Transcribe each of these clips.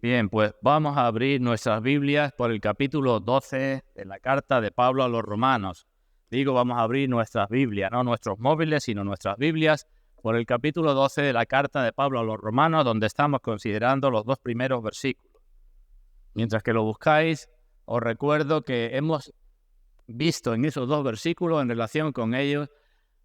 Bien, pues vamos a abrir nuestras Biblias por el capítulo 12 de la carta de Pablo a los Romanos. Digo, vamos a abrir nuestras Biblias, no nuestros móviles, sino nuestras Biblias, por el capítulo 12 de la carta de Pablo a los Romanos, donde estamos considerando los dos primeros versículos. Mientras que lo buscáis, os recuerdo que hemos visto en esos dos versículos, en relación con ellos,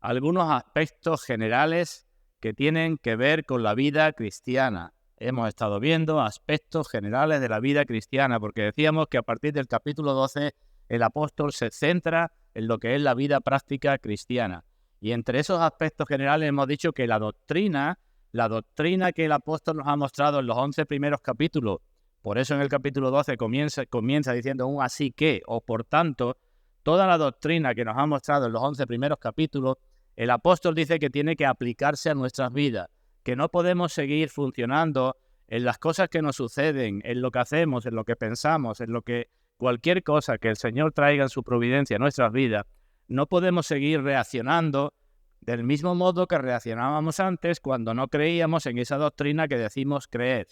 algunos aspectos generales que tienen que ver con la vida cristiana. Hemos estado viendo aspectos generales de la vida cristiana, porque decíamos que a partir del capítulo 12 el apóstol se centra en lo que es la vida práctica cristiana. Y entre esos aspectos generales hemos dicho que la doctrina que el apóstol nos ha mostrado en los 11 primeros capítulos, por eso en el capítulo 12 comienza diciendo un así que, o por tanto, toda la doctrina que nos ha mostrado en los 11 primeros capítulos, el apóstol dice que tiene que aplicarse a nuestras vidas, que no podemos seguir funcionando en las cosas que nos suceden, en lo que hacemos, en lo que pensamos, en lo que cualquier cosa que el Señor traiga en su providencia a nuestras vidas. No podemos seguir reaccionando del mismo modo que reaccionábamos antes cuando no creíamos en esa doctrina que decimos creer.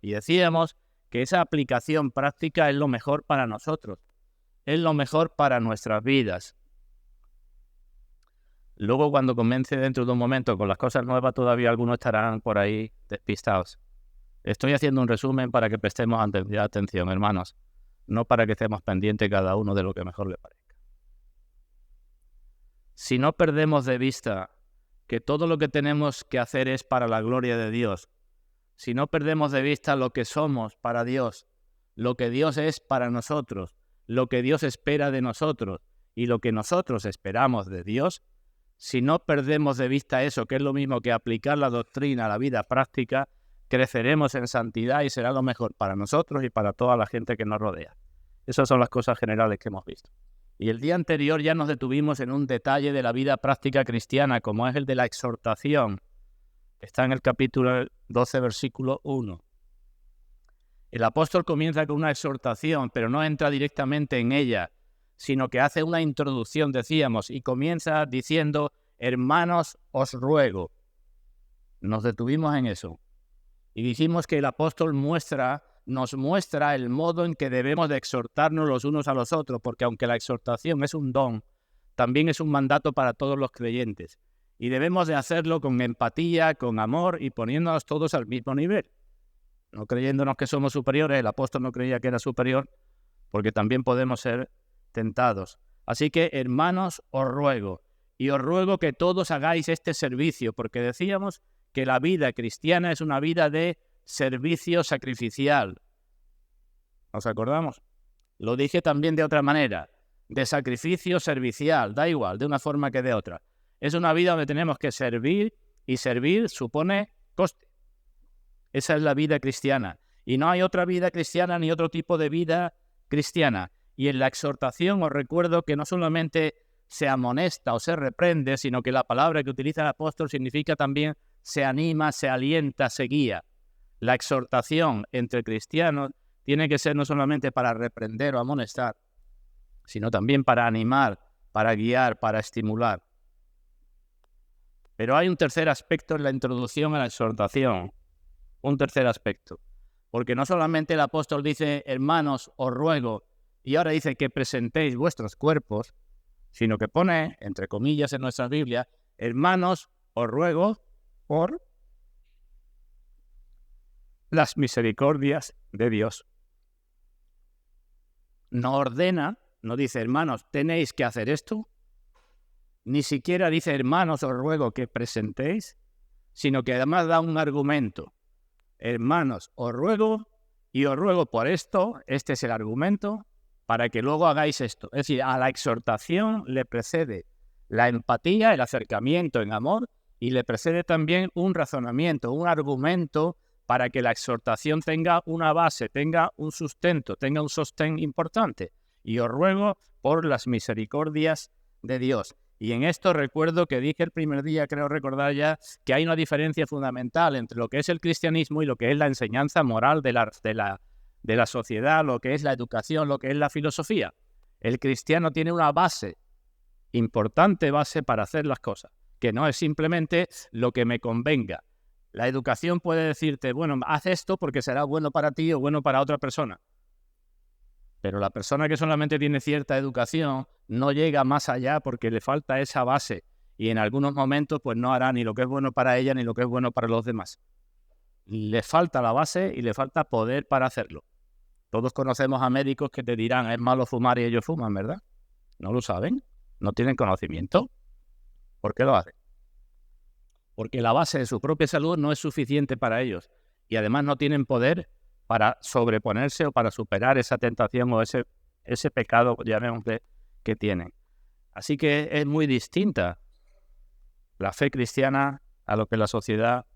Y decíamos que esa aplicación práctica es lo mejor para nosotros, es lo mejor para nuestras vidas. Luego, cuando comience dentro de un momento con las cosas nuevas, todavía algunos estarán por ahí despistados. Estoy haciendo un resumen para que prestemos atención, hermanos, no para que estemos pendientes cada uno de lo que mejor le parezca. Si no perdemos de vista que todo lo que tenemos que hacer es para la gloria de Dios, si no perdemos de vista lo que somos para Dios, lo que Dios es para nosotros, lo que Dios espera de nosotros y lo que nosotros esperamos de Dios, si no perdemos de vista eso, que es lo mismo que aplicar la doctrina a la vida práctica, creceremos en santidad y será lo mejor para nosotros y para toda la gente que nos rodea. Esas son las cosas generales que hemos visto. Y el día anterior ya nos detuvimos en un detalle de la vida práctica cristiana, como es el de la exhortación. Está en el capítulo 12, versículo 1. El apóstol comienza con una exhortación, pero no entra directamente en ella, sino que hace una introducción, decíamos, y comienza diciendo, hermanos, os ruego. Nos detuvimos en eso. Y dijimos que el apóstol nos muestra el modo en que debemos de exhortarnos los unos a los otros, porque aunque la exhortación es un don, también es un mandato para todos los creyentes. Y debemos de hacerlo con empatía, con amor y poniéndonos todos al mismo nivel. No creyéndonos que somos superiores, el apóstol no creía que era superior, porque también podemos ser tentados. Así que, hermanos, os ruego, y os ruego que todos hagáis este servicio, porque decíamos que la vida cristiana es una vida de servicio sacrificial. ¿Nos acordamos? Lo dije también de otra manera, de sacrificio servicial, da igual, de una forma que de otra. Es una vida donde tenemos que servir, y servir supone coste. Esa es la vida cristiana. Y no hay otra vida cristiana ni otro tipo de vida cristiana. Y en la exhortación os recuerdo que no solamente se amonesta o se reprende, sino que la palabra que utiliza el apóstol significa también se anima, se alienta, se guía. La exhortación entre cristianos tiene que ser no solamente para reprender o amonestar, sino también para animar, para guiar, para estimular. Pero hay un tercer aspecto en la introducción a la exhortación. Un tercer aspecto. Porque no solamente el apóstol dice, hermanos, os ruego, y ahora dice que presentéis vuestros cuerpos, sino que pone, entre comillas en nuestra Biblia, hermanos, os ruego por las misericordias de Dios. No ordena, no dice, hermanos, tenéis que hacer esto, ni siquiera dice, hermanos, os ruego que presentéis, sino que además da un argumento. Hermanos, os ruego, y os ruego por esto, este es el argumento, para que luego hagáis esto. Es decir, a la exhortación le precede la empatía, el acercamiento en amor, y le precede también un razonamiento, un argumento, para que la exhortación tenga una base, tenga un sustento, tenga un sostén importante. Y os ruego por las misericordias de Dios. Y en esto recuerdo que dije el primer día, creo recordar ya, que hay una diferencia fundamental entre lo que es el cristianismo y lo que es la enseñanza moral de la sociedad, lo que es la educación, lo que es la filosofía. El cristiano tiene una base, importante base para hacer las cosas, que no es simplemente lo que me convenga. La educación puede decirte, bueno, haz esto porque será bueno para ti o bueno para otra persona. Pero la persona que solamente tiene cierta educación no llega más allá porque le falta esa base y en algunos momentos pues no hará ni lo que es bueno para ella ni lo que es bueno para los demás. Le falta la base y le falta poder para hacerlo. Todos conocemos a médicos que te dirán, es malo fumar y ellos fuman, ¿verdad? No lo saben, no tienen conocimiento. ¿Por qué lo hacen? Porque la base de su propia salud no es suficiente para ellos y además no tienen poder para sobreponerse o para superar esa tentación o ese pecado, llamémosle, que tienen. Así que es muy distinta la fe cristiana a lo que la sociedad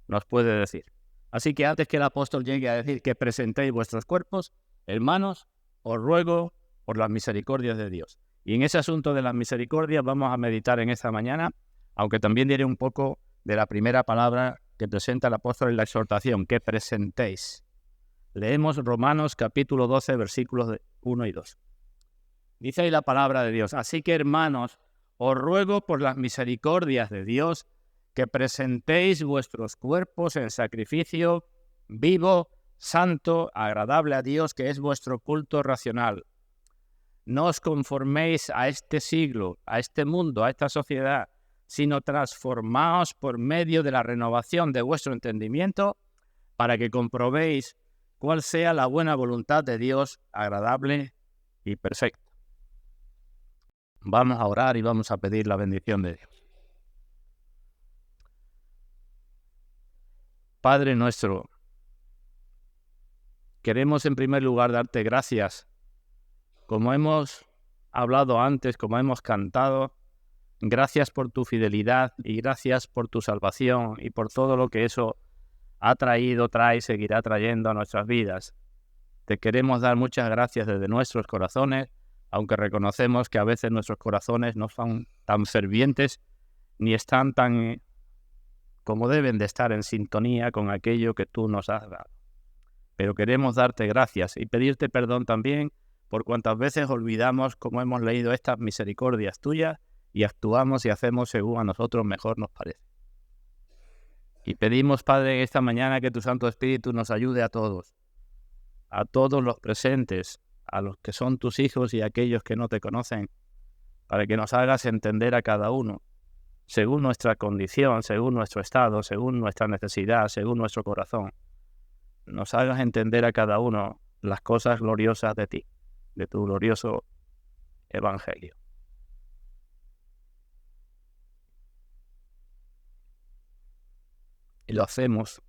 nos puede decir. Así que antes que el apóstol llegue a decir que presentéis vuestros cuerpos, hermanos, os ruego por las misericordias de Dios. Y en ese asunto de las misericordias vamos a meditar en esta mañana, aunque también diré un poco de la primera palabra que presenta el apóstol en la exhortación, que presentéis. Leemos Romanos capítulo 12, versículos 1 y 2. Dice ahí la palabra de Dios, así que hermanos, os ruego por las misericordias de Dios que presentéis vuestros cuerpos en sacrificio vivo, santo, agradable a Dios, que es vuestro culto racional. No os conforméis a este siglo, a este mundo, a esta sociedad, sino transformaos por medio de la renovación de vuestro entendimiento para que comprobéis cuál sea la buena voluntad de Dios, agradable y perfecta. Vamos a orar y vamos a pedir la bendición de Dios. Padre nuestro, queremos en primer lugar darte gracias. Como hemos hablado antes, como hemos cantado, gracias por tu fidelidad y gracias por tu salvación y por todo lo que eso ha traído, trae y seguirá trayendo a nuestras vidas. Te queremos dar muchas gracias desde nuestros corazones, aunque reconocemos que a veces nuestros corazones no son tan fervientes ni están tan como deben de estar en sintonía con aquello que tú nos has dado. Pero queremos darte gracias y pedirte perdón también por cuantas veces olvidamos cómo hemos leído estas misericordias tuyas y actuamos y hacemos según a nosotros mejor nos parece. Y pedimos, Padre, esta mañana que tu Santo Espíritu nos ayude a todos los presentes, a los que son tus hijos y a aquellos que no te conocen, para que nos hagas entender a cada uno, según nuestra condición, según nuestro estado, según nuestra necesidad, según nuestro corazón. Nos hagas entender a cada uno las cosas gloriosas de ti, de tu glorioso evangelio. Y lo hacemos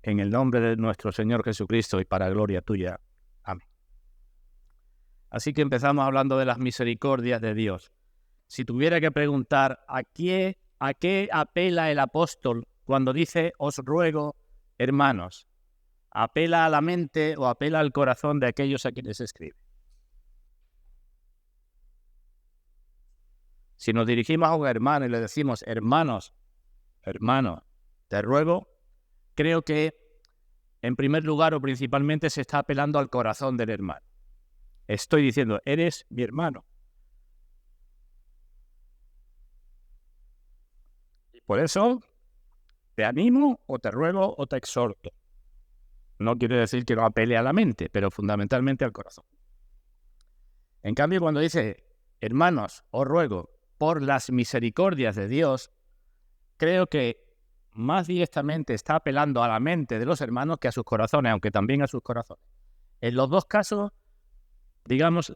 en el nombre de nuestro Señor Jesucristo y para gloria tuya. Amén. Así que empezamos hablando de las misericordias de Dios. Si tuviera que preguntar a qué apela el apóstol cuando dice os ruego, hermanos, ¿apela a la mente o apela al corazón de aquellos a quienes escribe? Si nos dirigimos a un hermano y le decimos hermanos, te ruego, creo que en primer lugar o principalmente se está apelando al corazón del hermano. Estoy diciendo, eres mi hermano. Y por eso te animo o te ruego o te exhorto. No quiere decir que no apele a la mente, pero fundamentalmente al corazón. En cambio, cuando dice, hermanos, os ruego por las misericordias de Dios, creo que más directamente está apelando a la mente de los hermanos que a sus corazones, aunque también a sus corazones. En los dos casos, digamos,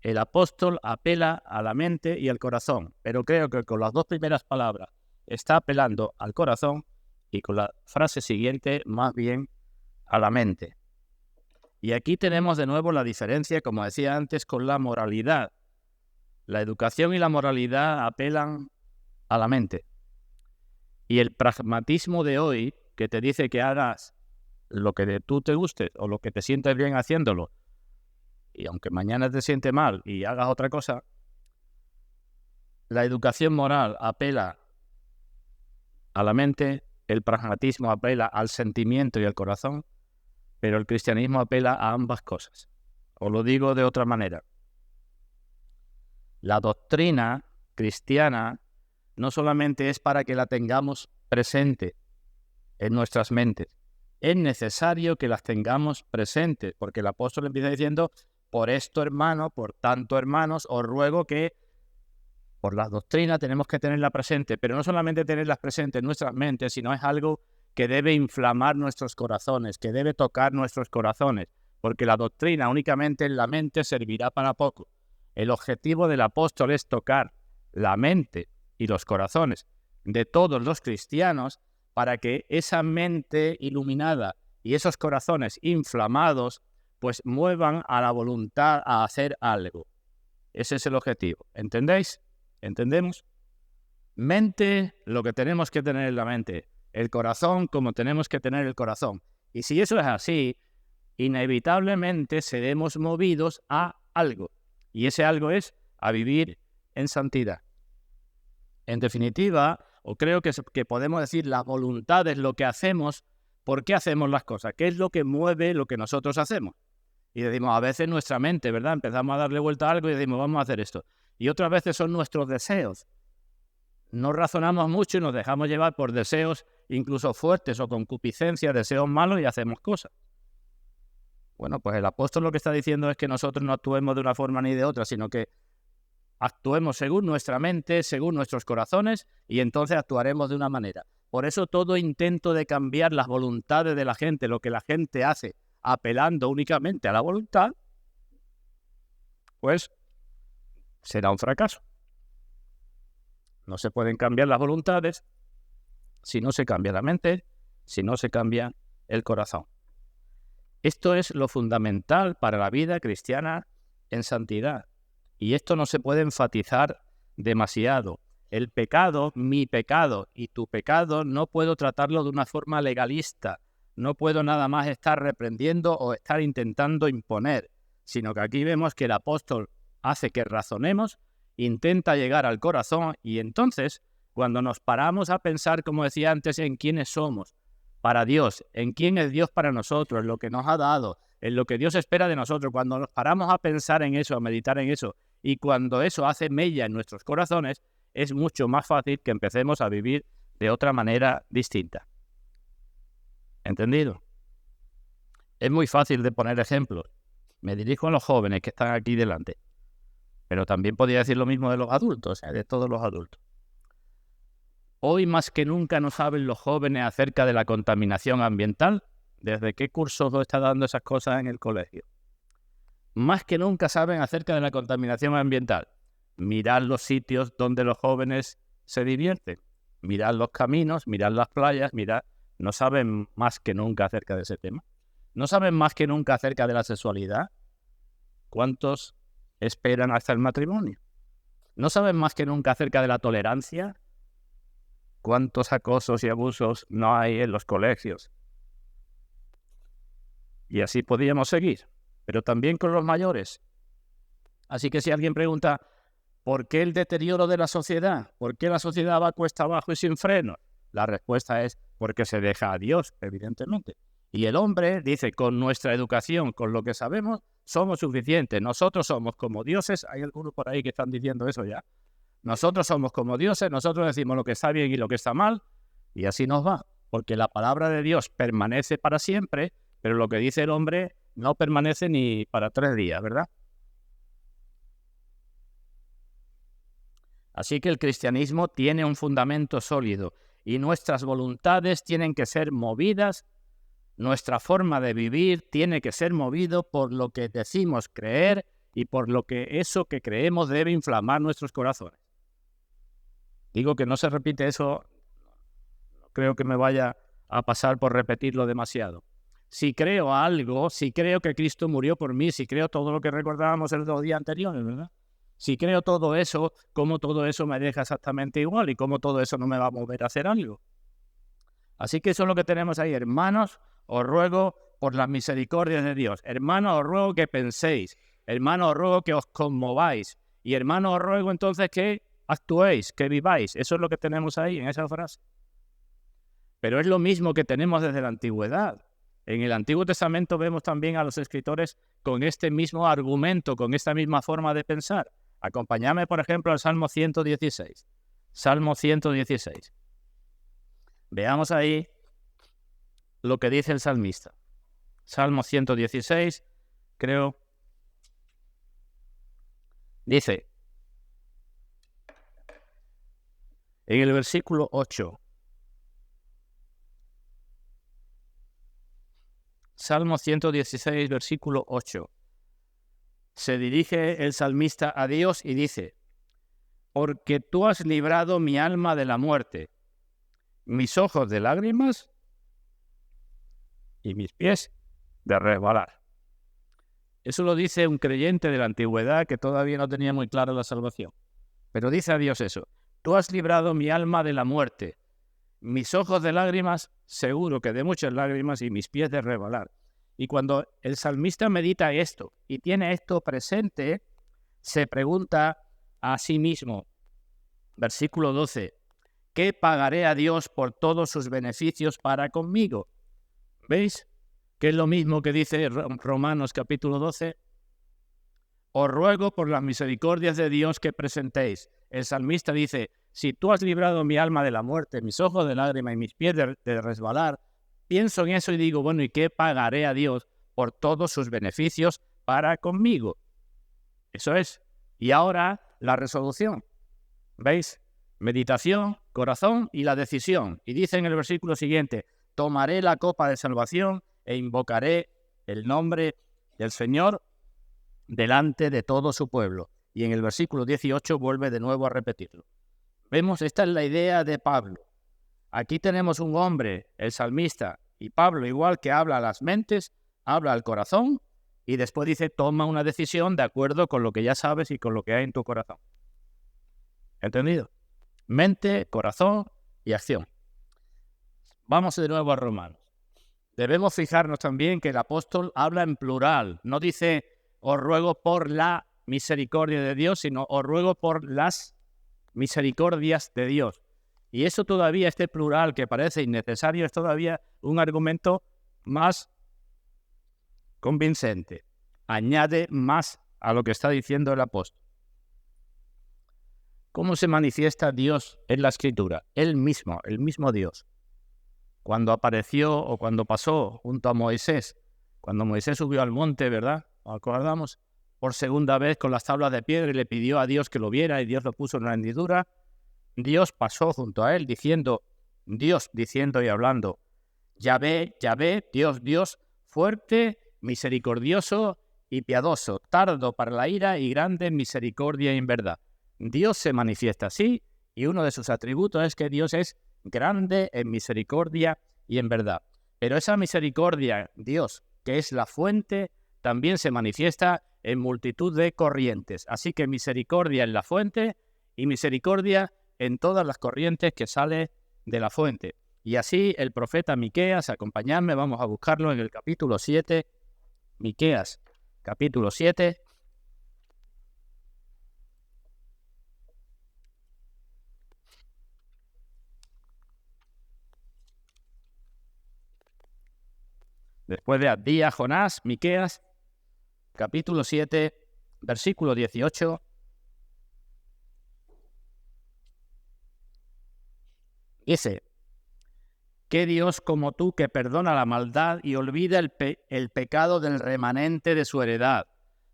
el apóstol apela a la mente y al corazón, pero creo que con las dos primeras palabras está apelando al corazón y con la frase siguiente más bien a la mente. Y aquí tenemos de nuevo la diferencia, como decía antes, con la moralidad. La educación y la moralidad apelan a la mente. Y el pragmatismo de hoy, que te dice que hagas lo que tú te guste o lo que te sientes bien haciéndolo, y aunque mañana te siente mal y hagas otra cosa, la educación moral apela a la mente, el pragmatismo apela al sentimiento y al corazón, pero el cristianismo apela a ambas cosas. Os lo digo de otra manera. La doctrina cristiana no solamente es para que la tengamos presente en nuestras mentes. Es necesario que las tengamos presentes, porque el apóstol empieza diciendo, por esto, hermano, por tanto, hermanos, os ruego que por la doctrina tenemos que tenerla presente, pero no solamente tenerlas presentes en nuestras mentes, sino es algo que debe inflamar nuestros corazones, que debe tocar nuestros corazones, porque la doctrina únicamente en la mente servirá para poco. El objetivo del apóstol es tocar la mente y los corazones de todos los cristianos para que esa mente iluminada y esos corazones inflamados pues muevan a la voluntad a hacer algo. Ese es el objetivo. ¿Entendéis? ¿Entendemos? Mente, lo que tenemos que tener en la mente. El corazón, como tenemos que tener el corazón. Y si eso es así, inevitablemente seremos movidos a algo. Y ese algo es a vivir en santidad. En definitiva, o creo que podemos decir, la voluntad es lo que hacemos, por qué hacemos las cosas, qué es lo que mueve lo que nosotros hacemos. Y decimos, a veces nuestra mente, ¿verdad? Empezamos a darle vuelta a algo y decimos, vamos a hacer esto. Y otras veces son nuestros deseos. No razonamos mucho y nos dejamos llevar por deseos incluso fuertes o concupiscencia, deseos malos y hacemos cosas. Bueno, pues el apóstol lo que está diciendo es que nosotros no actuemos de una forma ni de otra, sino que actuemos según nuestra mente, según nuestros corazones, y entonces actuaremos de una manera. Por eso todo intento de cambiar las voluntades de la gente, lo que la gente hace, apelando únicamente a la voluntad, pues será un fracaso. No se pueden cambiar las voluntades si no se cambia la mente, si no se cambia el corazón. Esto es lo fundamental para la vida cristiana en santidad. Y esto no se puede enfatizar demasiado. El pecado, mi pecado y tu pecado, no puedo tratarlo de una forma legalista. No puedo nada más estar reprendiendo o estar intentando imponer, sino que aquí vemos que el apóstol hace que razonemos, intenta llegar al corazón y entonces, cuando nos paramos a pensar, como decía antes, en quiénes somos para Dios, en quién es Dios para nosotros, en lo que nos ha dado, en lo que Dios espera de nosotros, cuando nos paramos a pensar en eso, a meditar en eso, y cuando eso hace mella en nuestros corazones, es mucho más fácil que empecemos a vivir de otra manera distinta. ¿Entendido? Es muy fácil de poner ejemplos. Me dirijo a los jóvenes que están aquí delante. Pero también podría decir lo mismo de los adultos, de todos los adultos. Hoy más que nunca no saben los jóvenes acerca de la contaminación ambiental. ¿Desde qué cursos lo está dando esas cosas en el colegio? Más que nunca saben acerca de la contaminación ambiental. Mirad los sitios donde los jóvenes se divierten. Mirad los caminos, mirad las playas, mirad. No saben más que nunca acerca de ese tema. No saben más que nunca acerca de la sexualidad. ¿Cuántos esperan hasta el matrimonio? ¿No saben más que nunca acerca de la tolerancia? ¿Cuántos acosos y abusos no hay en los colegios? Y así podríamos seguir, pero también con los mayores. Así que si alguien pregunta, ¿por qué el deterioro de la sociedad? ¿Por qué la sociedad va cuesta abajo y sin freno? La respuesta es porque se deja a Dios, evidentemente. Y el hombre dice, con nuestra educación, con lo que sabemos, somos suficientes. Nosotros somos como dioses. Hay algunos por ahí que están diciendo eso ya. Nosotros somos como dioses, nosotros decimos lo que está bien y lo que está mal, y así nos va. Porque la palabra de Dios permanece para siempre, pero lo que dice el hombre no permanece ni para 3 días, ¿verdad? Así que el cristianismo tiene un fundamento sólido y nuestras voluntades tienen que ser movidas, nuestra forma de vivir tiene que ser movido por lo que decimos creer y por lo que eso que creemos debe inflamar nuestros corazones. Digo que no se repite eso, no creo que me vaya a pasar por repetirlo demasiado. Si creo algo, si creo que Cristo murió por mí, si creo todo lo que recordábamos en los días anteriores, ¿verdad? Si creo todo eso, ¿cómo todo eso me deja exactamente igual? ¿Y cómo todo eso no me va a mover a hacer algo? Así que eso es lo que tenemos ahí. Hermanos, os ruego por las misericordias de Dios. Hermanos, os ruego que penséis. Hermanos, os ruego que os conmováis. Y hermanos, os ruego entonces que actuéis, que viváis. Eso es lo que tenemos ahí en esa frase. Pero es lo mismo que tenemos desde la antigüedad. En el Antiguo Testamento vemos también a los escritores con este mismo argumento, con esta misma forma de pensar. Acompáñame, por ejemplo, al Salmo 116. Salmo 116. Veamos ahí lo que dice el salmista. Salmo 116, creo, dice, en el versículo 8, Salmo 116, versículo 8, se dirige el salmista a Dios y dice, porque tú has librado mi alma de la muerte, mis ojos de lágrimas y mis pies de resbalar. Eso lo dice un creyente de la antigüedad que todavía no tenía muy clara la salvación. Pero dice a Dios eso, tú has librado mi alma de la muerte, mis ojos de lágrimas, seguro que de muchas lágrimas, y mis pies de resbalar. Y cuando el salmista medita esto y tiene esto presente, se pregunta a sí mismo, versículo 12, ¿qué pagaré a Dios por todos sus beneficios para conmigo? ¿Veis? Que es lo mismo que dice Romanos capítulo 12. Os ruego por las misericordias de Dios que presentéis. El salmista dice, si tú has librado mi alma de la muerte, mis ojos de lágrima y mis pies de resbalar, pienso en eso y digo, bueno, ¿y qué pagaré a Dios por todos sus beneficios para conmigo? Eso es. Y ahora la resolución. ¿Veis? Meditación, corazón y la decisión. Y dice en el versículo siguiente, tomaré la copa de salvación e invocaré el nombre del Señor delante de todo su pueblo. Y en el versículo 18 vuelve de nuevo a repetirlo. Vemos, esta es la idea de Pablo. Aquí tenemos un hombre, el salmista, y Pablo, igual que habla a las mentes, habla al corazón, y después dice, toma una decisión de acuerdo con lo que ya sabes y con lo que hay en tu corazón. ¿Entendido? Mente, corazón y acción. Vamos de nuevo a Romanos. Debemos fijarnos también que el apóstol habla en plural. No dice, os ruego por la misericordia de Dios, sino os ruego por las misericordias de Dios. Y eso todavía, este plural que parece innecesario, es todavía un argumento más convincente. Añade más a lo que está diciendo el apóstol. ¿Cómo se manifiesta Dios en la Escritura? Él mismo, el mismo Dios. Cuando apareció o cuando pasó junto a Moisés, cuando Moisés subió al monte, ¿verdad? ¿Os acordamos? Por segunda vez con las tablas de piedra y le pidió a Dios que lo viera y Dios lo puso en una hendidura. Dios pasó junto a él diciendo y hablando, Yahvé, Yahvé, Dios, fuerte, misericordioso y piadoso, tardo para la ira y grande en misericordia y en verdad. Dios se manifiesta así y uno de sus atributos es que Dios es grande en misericordia y en verdad. Pero esa misericordia, Dios, que es la fuente, también se manifiesta en multitud de corrientes. Así que misericordia en la fuente y misericordia en todas las corrientes que sale de la fuente. Y así el profeta Miqueas, acompañadme, vamos a buscarlo en el capítulo 7, Miqueas, capítulo 7. Después de Abdías, Jonás, Miqueas, capítulo 7, versículo 18. Dice, ¿qué Dios como tú que perdona la maldad y olvida el pecado del remanente de su heredad?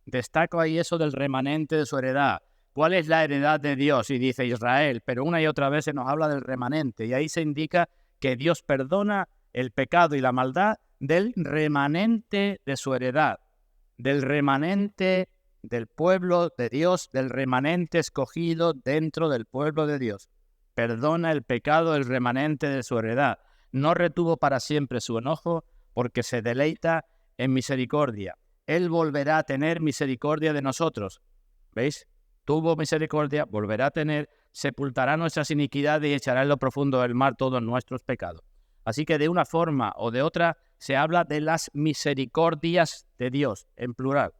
Destaco ahí eso del remanente de su heredad. ¿Cuál es la heredad de Dios? Y dice Israel, pero una y otra vez se nos habla del remanente. Y ahí se indica que Dios perdona el pecado y la maldad del remanente de su heredad, del remanente del pueblo de Dios, del remanente escogido dentro del pueblo de Dios. Perdona el pecado del remanente de su heredad. No retuvo para siempre su enojo, porque se deleita en misericordia. Él volverá a tener misericordia de nosotros. ¿Veis? Tuvo misericordia, volverá a tener, sepultará nuestras iniquidades y echará en lo profundo del mar todos nuestros pecados. Así que de una forma o de otra se habla de las misericordias de Dios, en plural.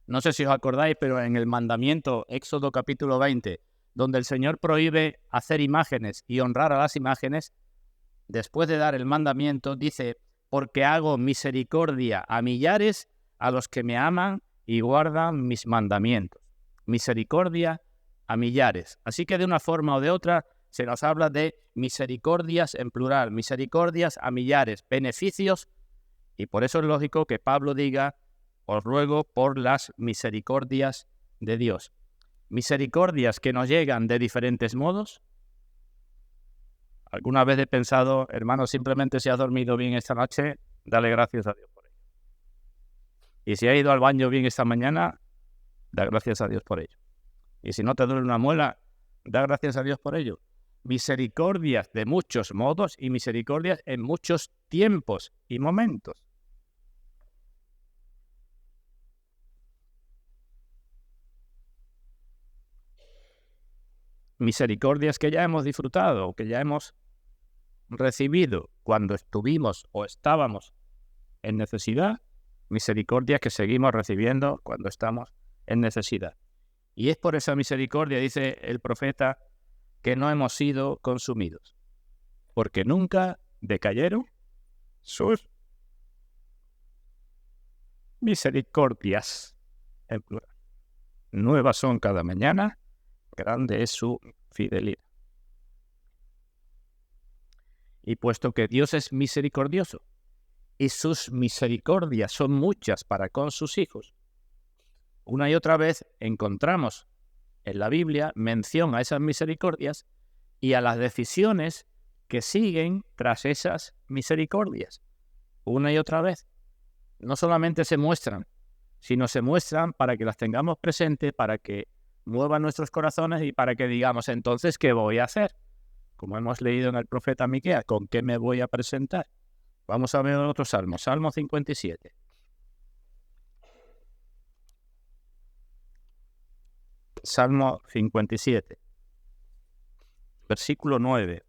No sé si os acordáis, pero en el mandamiento, Éxodo capítulo 20, donde el Señor prohíbe hacer imágenes y honrar a las imágenes, después de dar el mandamiento, dice, porque hago misericordia a millares a los que me aman y guardan mis mandamientos. Misericordia a millares. Así que de una forma o de otra, se nos habla de misericordias en plural, misericordias a millares, beneficios, y por eso es lógico que Pablo diga, os ruego por las misericordias de Dios. Misericordias que nos llegan de diferentes modos. ¿Alguna vez he pensado, hermano, simplemente si has dormido bien esta noche, dale gracias a Dios por ello? Y si has ido al baño bien esta mañana, da gracias a Dios por ello. Y si no te duele una muela, da gracias a Dios por ello. Misericordias de muchos modos y misericordias en muchos tiempos y momentos. Misericordias que ya hemos disfrutado, que ya hemos recibido cuando estuvimos o estábamos en necesidad, misericordias que seguimos recibiendo cuando estamos en necesidad. Y es por esa misericordia, dice el profeta, que no hemos sido consumidos, porque nunca decayeron sus misericordias, en plural. Nuevas son cada mañana, grande es su fidelidad. Y puesto que Dios es misericordioso y sus misericordias son muchas para con sus hijos, una y otra vez encontramos en la Biblia mención a esas misericordias y a las decisiones que siguen tras esas misericordias. Una y otra vez. No solamente se muestran, sino se muestran para que las tengamos presentes, para que muevan nuestros corazones y para que digamos, entonces, ¿qué voy a hacer? Como hemos leído en el profeta Miqueas, ¿con qué me voy a presentar? Vamos a ver otro salmo, Salmo 57. Salmo 57, versículo 9.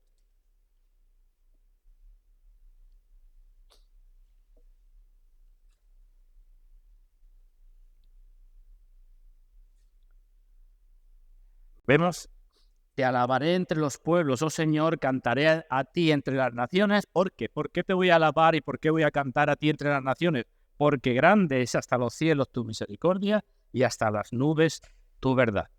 Vemos, te alabaré entre los pueblos, oh Señor, cantaré a ti entre las naciones. ¿Por qué? ¿Por qué te voy a alabar y por qué voy a cantar a ti entre las naciones? Porque grande es hasta los cielos tu misericordia y hasta las nubes tu verdad.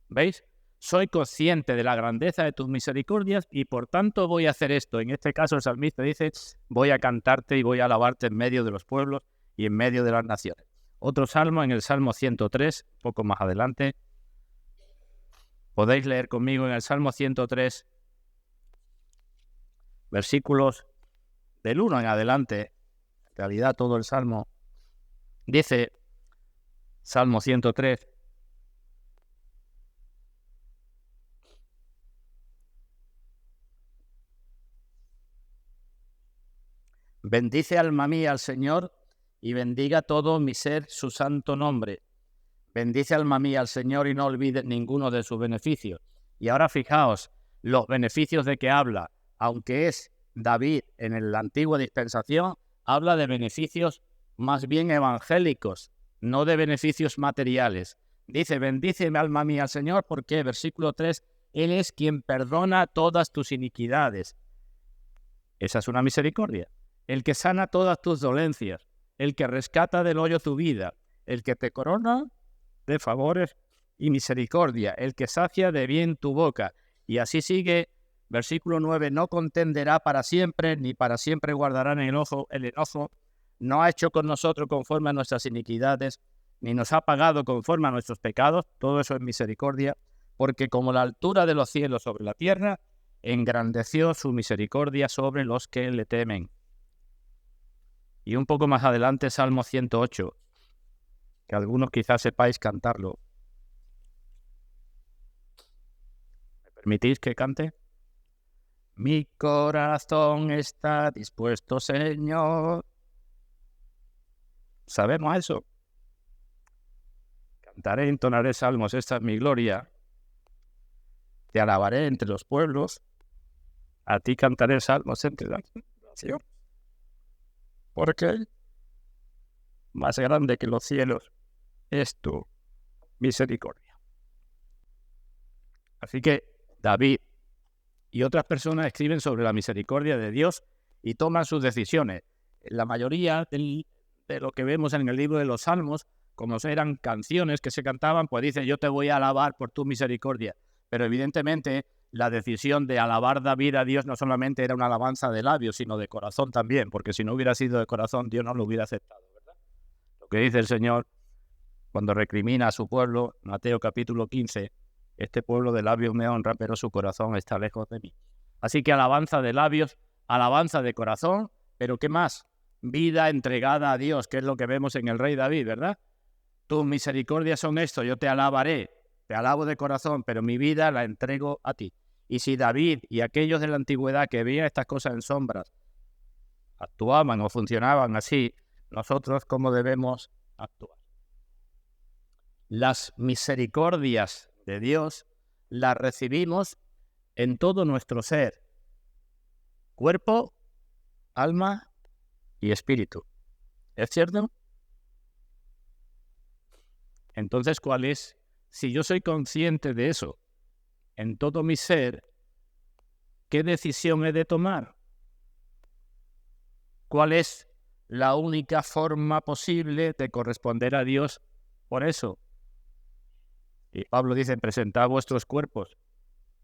¿Veis? Soy consciente de la grandeza de tus misericordias y por tanto voy a hacer esto. En este caso el salmista dice, voy a cantarte y voy a alabarte en medio de los pueblos y en medio de las naciones. Otro salmo en el Salmo 103, poco más adelante. Podéis leer conmigo en el Salmo 103, versículos del 1 en adelante. En realidad todo el Salmo dice, Salmo 103, bendice alma mía al Señor y bendiga todo mi ser su santo nombre. Bendice alma mía al Señor y no olvides ninguno de sus beneficios. Y ahora fijaos, los beneficios de que habla, aunque es David en la antigua dispensación, habla de beneficios más bien evangélicos, no de beneficios materiales. Dice, bendíceme alma mía al Señor, porque, versículo 3, Él es quien perdona todas tus iniquidades. Esa es una misericordia. El que sana todas tus dolencias, el que rescata del hoyo tu vida, el que te corona de favores y misericordia, el que sacia de bien tu boca. Y así sigue, versículo 9, no contenderá para siempre, ni para siempre guardará en el enojo, no ha hecho con nosotros conforme a nuestras iniquidades, ni nos ha pagado conforme a nuestros pecados, todo eso es misericordia, porque como la altura de los cielos sobre la tierra, engrandeció su misericordia sobre los que le temen. Y un poco más adelante, Salmo 108, que algunos quizás sepáis cantarlo. ¿Me permitís que cante? Mi corazón está dispuesto, Señor. ¿Sabemos eso? Cantaré, entonaré salmos, esta es mi gloria. Te alabaré entre los pueblos. A ti cantaré salmos entre las naciones. Porque más grande que los cielos es tu misericordia. Así que David y otras personas escriben sobre la misericordia de Dios y toman sus decisiones. La mayoría de lo que vemos en el libro de los Salmos, como eran canciones que se cantaban, pues dice, yo te voy a alabar por tu misericordia. Pero evidentemente la decisión de alabar David a Dios no solamente era una alabanza de labios, sino de corazón también, porque si no hubiera sido de corazón, Dios no lo hubiera aceptado, ¿verdad? Lo que dice el Señor cuando recrimina a su pueblo, Mateo capítulo 15, este pueblo de labios me honra, pero su corazón está lejos de mí. Así que alabanza de labios, alabanza de corazón, pero ¿qué más? Vida entregada a Dios, que es lo que vemos en el rey David, ¿verdad? Tus misericordias son esto, yo te alabaré, te alabo de corazón, pero mi vida la entrego a ti. Y si David y aquellos de la antigüedad que veían estas cosas en sombras actuaban o funcionaban así, nosotros ¿cómo debemos actuar? Las misericordias de Dios las recibimos en todo nuestro ser, cuerpo, alma y espíritu. ¿Es cierto? Entonces, ¿cuál es? Si yo soy consciente de eso en todo mi ser, ¿qué decisión he de tomar? ¿Cuál es la única forma posible de corresponder a Dios por eso? Y Pablo dice, presentad vuestros cuerpos,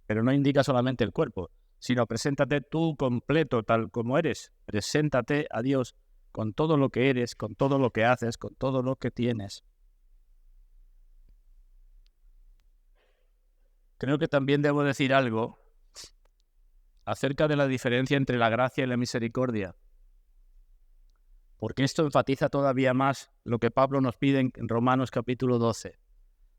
pero no indica solamente el cuerpo, sino preséntate tú completo, tal como eres. Preséntate a Dios con todo lo que eres, con todo lo que haces, con todo lo que tienes. Creo que también debo decir algo acerca de la diferencia entre la gracia y la misericordia, porque esto enfatiza todavía más lo que Pablo nos pide en Romanos capítulo 12.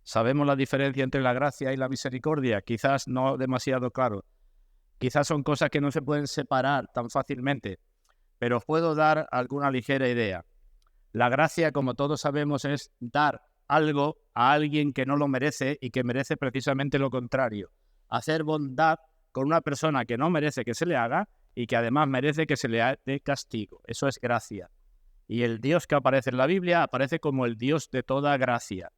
¿Sabemos la diferencia entre la gracia y la misericordia? Quizás no demasiado claro. Quizás son cosas que no se pueden separar tan fácilmente, pero os puedo dar alguna ligera idea. La gracia, como todos sabemos, es dar algo a alguien que no lo merece y que merece precisamente lo contrario. Hacer bondad con una persona que no merece que se le haga y que además merece que se le dé castigo. Eso es gracia. Y el Dios que aparece en la Biblia aparece como el Dios de toda gracia.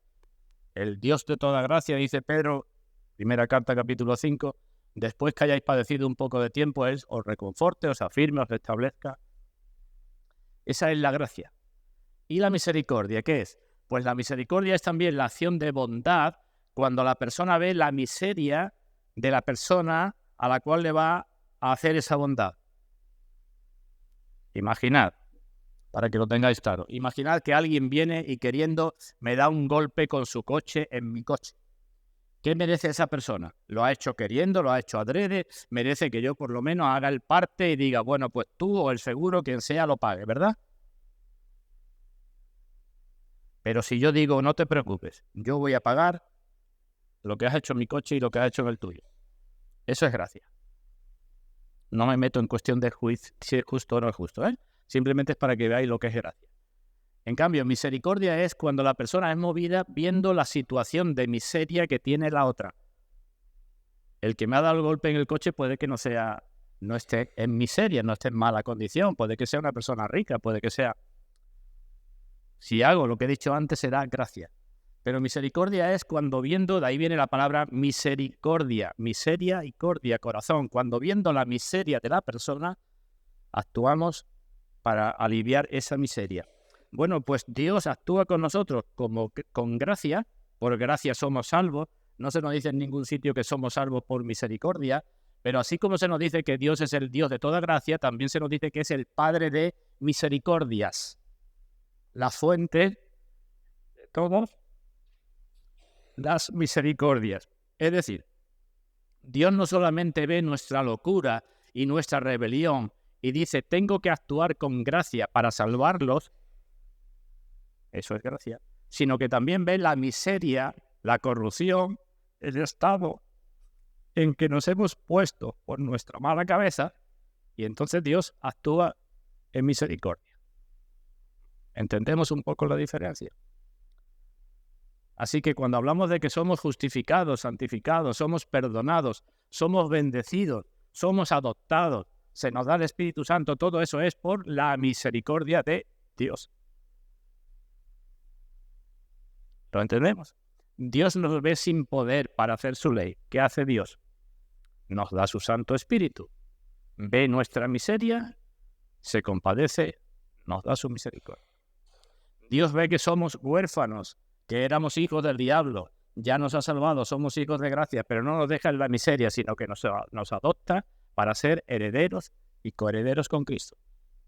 El Dios de toda gracia, dice Pedro, primera carta, capítulo 5, después que hayáis padecido un poco de tiempo, Él os reconforte, os afirme, os restablezca. Esa es la gracia. ¿Y la misericordia qué es? Pues la misericordia es también la acción de bondad cuando la persona ve la miseria de la persona a la cual le va a hacer esa bondad. Imaginad, para que lo tengáis claro, imaginad que alguien viene y queriendo me da un golpe con su coche en mi coche. ¿Qué merece esa persona? ¿Lo ha hecho queriendo? ¿Lo ha hecho adrede? Merece que yo por lo menos haga el parte y diga, bueno, pues tú o el seguro, quien sea, lo pague, ¿verdad? Pero si yo digo, no te preocupes, yo voy a pagar lo que has hecho en mi coche y lo que has hecho en el tuyo. Eso es gracia. No me meto en cuestión de si es justo o no es justo, ¿eh? Simplemente es para que veáis lo que es gracia. En cambio, misericordia es cuando la persona es movida viendo la situación de miseria que tiene la otra. El que me ha dado el golpe en el coche puede que no esté en miseria, no esté en mala condición, puede que sea una persona rica, puede que sea... Si hago lo que he dicho antes, será gracia. Pero misericordia es cuando viendo, de ahí viene la palabra misericordia, miseria y cordia, corazón. Cuando viendo la miseria de la persona, actuamos para aliviar esa miseria. Bueno, pues Dios actúa con nosotros como con gracia, por gracia somos salvos. No se nos dice en ningún sitio que somos salvos por misericordia, pero así como se nos dice que Dios es el Dios de toda gracia, también se nos dice que es el Padre de misericordias, la fuente de todas las misericordias. Es decir, Dios no solamente ve nuestra locura y nuestra rebelión y dice, tengo que actuar con gracia para salvarlos, eso es gracia, sino que también ve la miseria, la corrupción, el estado en que nos hemos puesto por nuestra mala cabeza, y entonces Dios actúa en misericordia. ¿Entendemos un poco la diferencia? Así que cuando hablamos de que somos justificados, santificados, somos perdonados, somos bendecidos, somos adoptados, se nos da el Espíritu Santo, todo eso es por la misericordia de Dios. ¿Lo entendemos? Dios nos ve sin poder para hacer su ley. ¿Qué hace Dios? Nos da su Santo Espíritu. Ve nuestra miseria, se compadece, nos da su misericordia. Dios ve que somos huérfanos, que éramos hijos del diablo, ya nos ha salvado, somos hijos de gracia, pero no nos deja en la miseria, sino que nos adopta para ser herederos y coherederos con Cristo.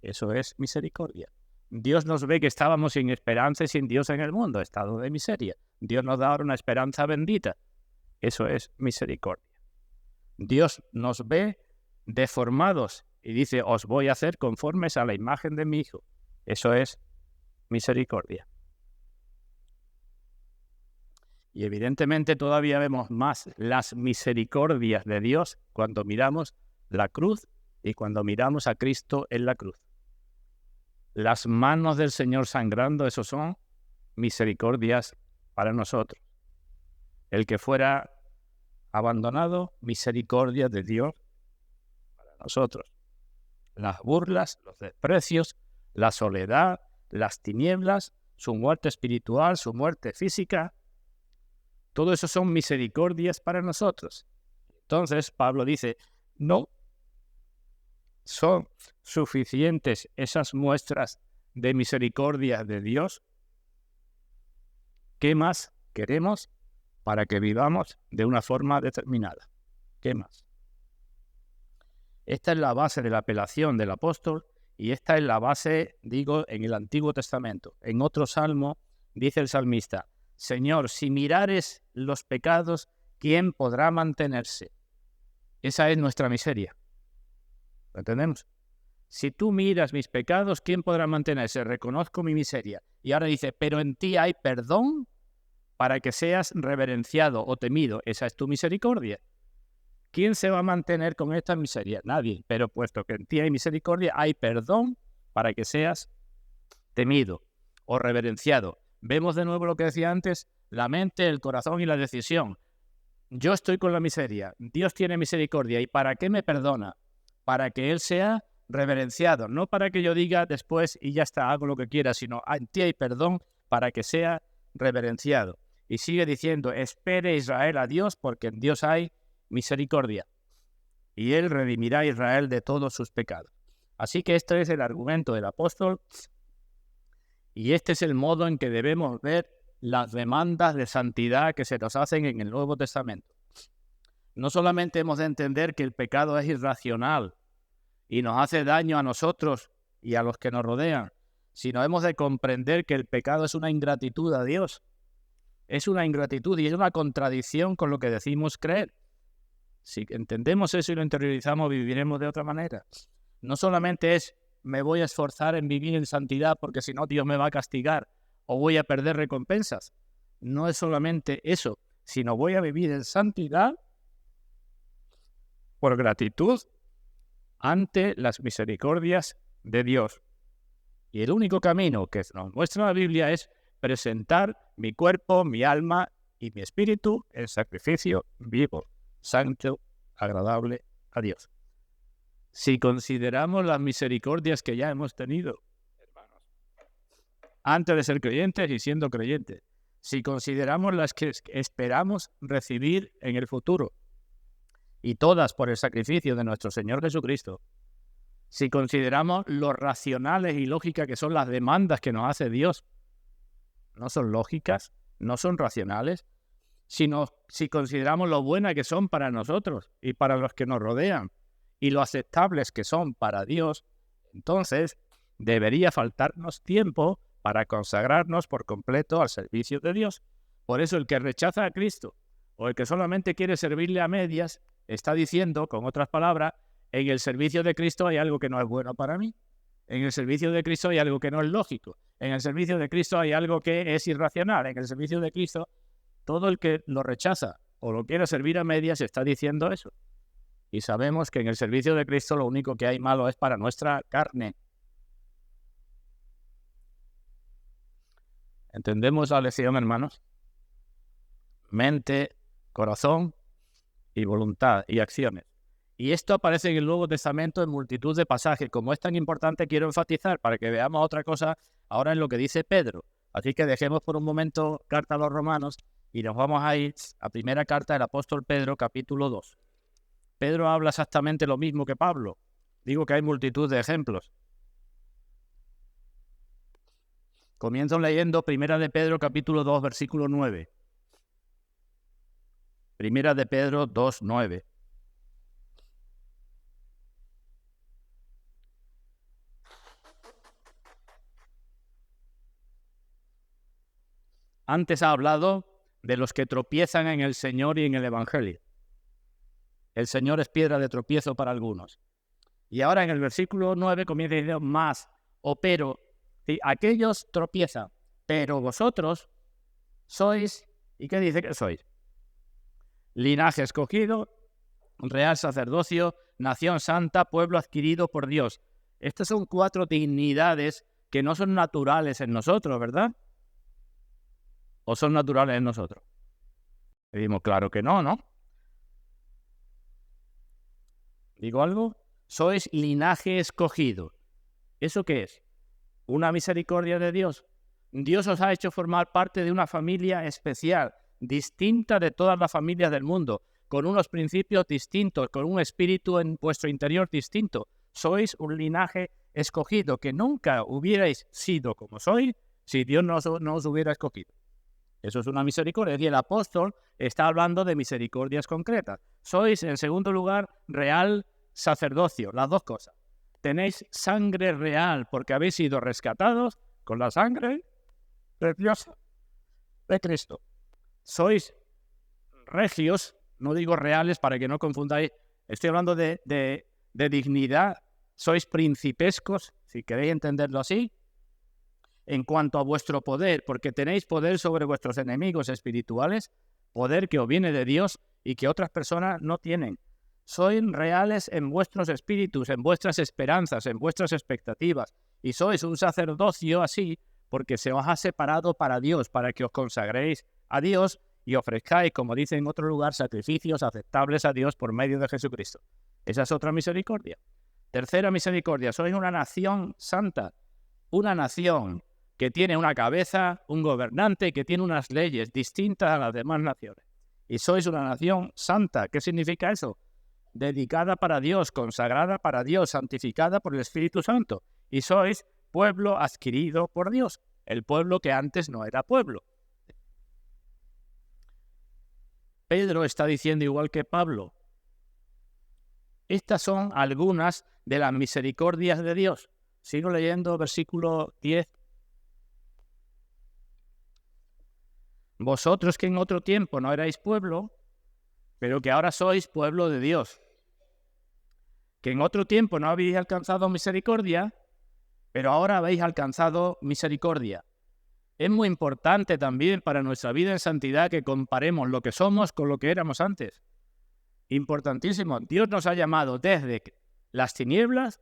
Eso es misericordia. Dios nos ve que estábamos sin esperanza y sin Dios en el mundo, estado de miseria. Dios nos da ahora una esperanza bendita. Eso es misericordia. Dios nos ve deformados y dice, os voy a hacer conformes a la imagen de mi Hijo. Eso es misericordia. Y evidentemente todavía vemos más las misericordias de Dios cuando miramos la cruz y cuando miramos a Cristo en la cruz. Las manos del Señor sangrando, eso son misericordias para nosotros. El que fuera abandonado, misericordia de Dios para nosotros. Las burlas, los desprecios, la soledad, las tinieblas, su muerte espiritual, su muerte física, todo eso son misericordias para nosotros. Entonces Pablo dice, no son suficientes esas muestras de misericordia de Dios. ¿Qué más queremos para que vivamos de una forma determinada? ¿Qué más? Esta es la base de la apelación del apóstol y esta es la base, digo, en el Antiguo Testamento. En otro salmo dice el salmista, Señor, si mirares los pecados, ¿quién podrá mantenerse? Esa es nuestra miseria. ¿Lo entendemos? Si tú miras mis pecados, ¿quién podrá mantenerse? Reconozco mi miseria. Y ahora dice, pero en ti hay perdón para que seas reverenciado o temido. Esa es tu misericordia. ¿Quién se va a mantener con esta miseria? Nadie. Pero puesto que en ti hay misericordia, hay perdón para que seas temido o reverenciado. Vemos de nuevo lo que decía antes, la mente, el corazón y la decisión. Yo estoy con la miseria. Dios tiene misericordia. ¿Y para qué me perdona? Para que Él sea reverenciado. No para que yo diga después y ya está, hago lo que quiera, sino en ti hay perdón para que sea reverenciado. Y sigue diciendo, espere Israel a Dios porque en Dios hay misericordia. Y Él redimirá a Israel de todos sus pecados. Así que este es el argumento del apóstol y este es el modo en que debemos ver las demandas de santidad que se nos hacen en el Nuevo Testamento. No solamente hemos de entender que el pecado es irracional y nos hace daño a nosotros y a los que nos rodean, sino hemos de comprender que el pecado es una ingratitud a Dios. Es una ingratitud y es una contradicción con lo que decimos creer. Si entendemos eso y lo interiorizamos, viviremos de otra manera. No solamente es me voy a esforzar en vivir en santidad porque si no Dios me va a castigar o voy a perder recompensas. No es solamente eso, sino voy a vivir en santidad por gratitud ante las misericordias de Dios. Y el único camino que nos muestra la Biblia es presentar mi cuerpo, mi alma y mi espíritu en sacrificio vivo, santo, agradable a Dios. Si consideramos las misericordias que ya hemos tenido, hermanos, antes de ser creyentes y siendo creyentes, si consideramos las que esperamos recibir en el futuro, y todas por el sacrificio de nuestro Señor Jesucristo, si consideramos lo racionales y lógicas que son las demandas que nos hace Dios, no son lógicas, no son racionales, sino si consideramos lo buenas que son para nosotros y para los que nos rodean, y lo aceptables que son para Dios, entonces debería faltarnos tiempo para consagrarnos por completo al servicio de Dios. Por eso el que rechaza a Cristo o el que solamente quiere servirle a medias, está diciendo, con otras palabras, en el servicio de Cristo hay algo que no es bueno para mí. En el servicio de Cristo hay algo que no es lógico. En el servicio de Cristo hay algo que es irracional. En el servicio de Cristo, todo el que lo rechaza o lo quiere servir a medias está diciendo eso. Y sabemos que en el servicio de Cristo lo único que hay malo es para nuestra carne. ¿Entendemos la lección, hermanos? Mente, corazón y voluntad y acciones. Y esto aparece en el Nuevo Testamento en multitud de pasajes. Como es tan importante, quiero enfatizar para que veamos otra cosa ahora en lo que dice Pedro. Así que dejemos por un momento carta a los Romanos y nos vamos a ir a primera carta del apóstol Pedro, capítulo 2. Pedro habla exactamente lo mismo que Pablo. Digo que hay multitud de ejemplos. Comienzo leyendo primera de Pedro, capítulo 2, versículo 9. Primera de Pedro 2:9. Antes ha hablado de los que tropiezan en el Señor y en el Evangelio. El Señor es piedra de tropiezo para algunos. Y ahora en el versículo 9 comienza diciendo más o pero. ¿Sí? Aquellos tropiezan, pero vosotros sois, ¿y qué dice que sois? Linaje escogido, real sacerdocio, nación santa, pueblo adquirido por Dios. Estas son 4 dignidades que no son naturales en nosotros, ¿verdad? ¿O son naturales en nosotros? Y decimos, claro que no, ¿no? ¿Digo algo? Sois linaje escogido. ¿Eso qué es? Una misericordia de Dios. Dios os ha hecho formar parte de una familia especial, distinta de todas las familias del mundo, con unos principios distintos, con un espíritu en vuestro interior distinto. Sois un linaje escogido, que nunca hubierais sido como sois si Dios no os hubiera escogido. Eso es una misericordia. Y el apóstol está hablando de misericordias concretas. Sois, en segundo lugar, real sacerdocio. Las 2 cosas. Tenéis sangre real porque habéis sido rescatados con la sangre preciosa de Cristo. Sois regios, no digo reales para que no confundáis. Estoy hablando de dignidad. Sois principescos, si queréis entenderlo así, en cuanto a vuestro poder, porque tenéis poder sobre vuestros enemigos espirituales, poder que os viene de Dios y que otras personas no tienen. Sois reales en vuestros espíritus, en vuestras esperanzas, en vuestras expectativas, y sois un sacerdocio así, porque se os ha separado para Dios, para que os consagréis a Dios y ofrezcáis, como dice en otro lugar, sacrificios aceptables a Dios por medio de Jesucristo. Esa es otra misericordia. Tercera misericordia, sois una nación santa, una nación que tiene una cabeza, un gobernante, que tiene unas leyes distintas a las demás naciones. Y sois una nación santa. ¿Qué significa eso? Dedicada para Dios, consagrada para Dios, santificada por el Espíritu Santo. Y sois pueblo adquirido por Dios, el pueblo que antes no era pueblo. Pedro está diciendo igual que Pablo. Estas son algunas de las misericordias de Dios. Sigo leyendo versículo 10. Vosotros que en otro tiempo no erais pueblo, pero que ahora sois pueblo de Dios. Que en otro tiempo no habéis alcanzado misericordia, pero ahora habéis alcanzado misericordia. Es muy importante también para nuestra vida en santidad que comparemos lo que somos con lo que éramos antes. Importantísimo. Dios nos ha llamado desde las tinieblas